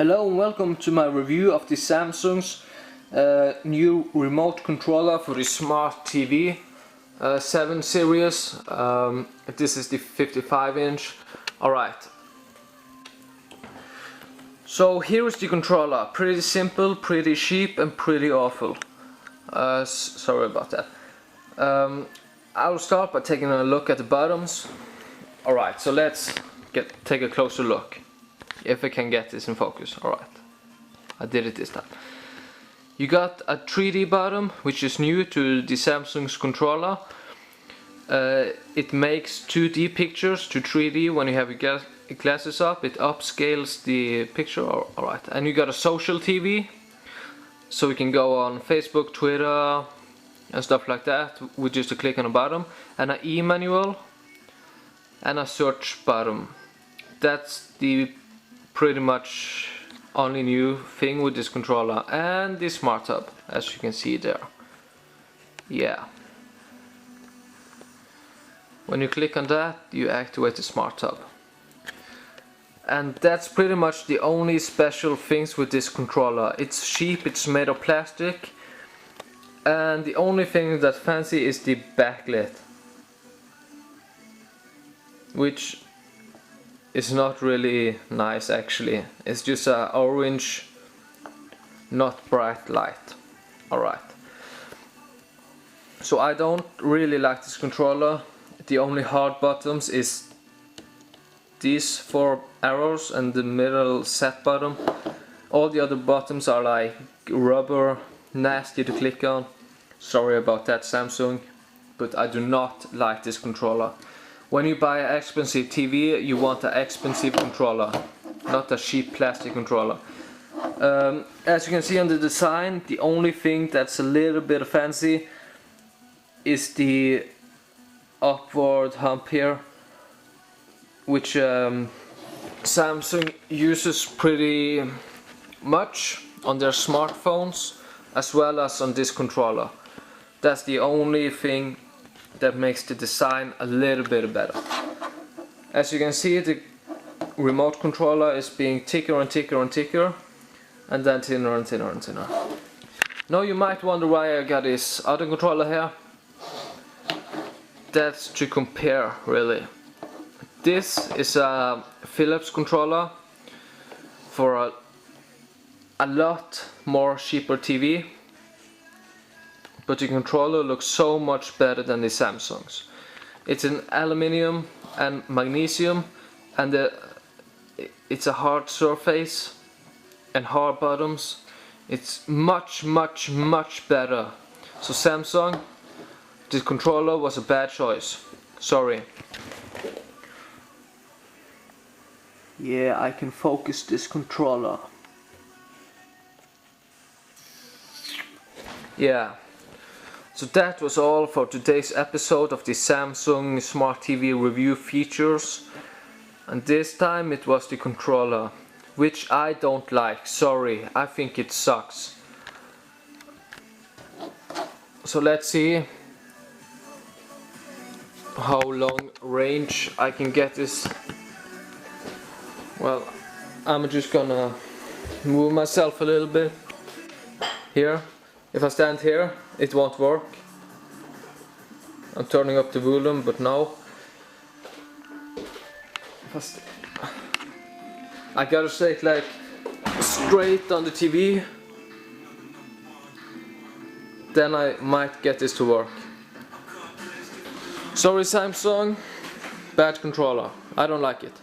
Hello and welcome to my review of the Samsung's new remote controller for the Smart TV 7 series. This is the 55-inch. Alright. So here is the controller. Pretty simple, pretty cheap and pretty awful. Sorry about that. I'll start by taking a look at the buttons. Alright, so let's take a closer look. If I can get this in focus. Alright, I did it this time. You got a 3D button, which is new to the Samsung's controller. It makes 2D pictures to 3D when you have your glasses up. It upscales the picture. Alright, and you got a social TV, so you can go on Facebook, Twitter and stuff like that with just a click on a button. And an e-manual and a search button. That's the pretty much only new thing with this controller, and the Smart Hub, as you can see there. Yeah, when you click on that you activate the Smart Hub, and that's pretty much the only special things with this controller. It's cheap, it's made of plastic, and the only thing that's fancy is the backlit, which is not really nice actually. It's just a orange, not bright light. Alright. So I don't really like this controller. The only hard buttons is these 4 arrows and the middle set button. All the other buttons are like rubber, nasty to click on. Sorry about that, Samsung, but I do not like this controller. When you buy an expensive TV, you want an expensive controller, not a cheap plastic controller. As you can see on the design, the only thing that's a little bit fancy is the upward hump here, which Samsung uses pretty much on their smartphones as well as on this controller. That's the only thing that makes the design a little bit better. As you can see, the remote controller is being thicker and thicker and thicker, and then thinner and thinner and thinner. Now you might wonder why I got this other controller here. That's to compare, really. This is a Philips controller for a lot more cheaper TV. But the controller looks so much better than the Samsung's. It's an aluminium and magnesium, and it's a hard surface and hard buttons. It's much better. So Samsung, this controller was a bad choice. Sorry. Yeah, I can focus this controller. Yeah. So that was all for today's episode of the Samsung Smart TV review features, and this time it was the controller, which I don't like. Sorry, I think it sucks. So let's see how long range I can get this. Well, I'm just gonna move myself a little bit here. If I stand here, it won't work. I'm turning up the volume, but no. I gotta say it like straight on the TV, then I might get this to work. Sorry Samsung, bad controller. I don't like it.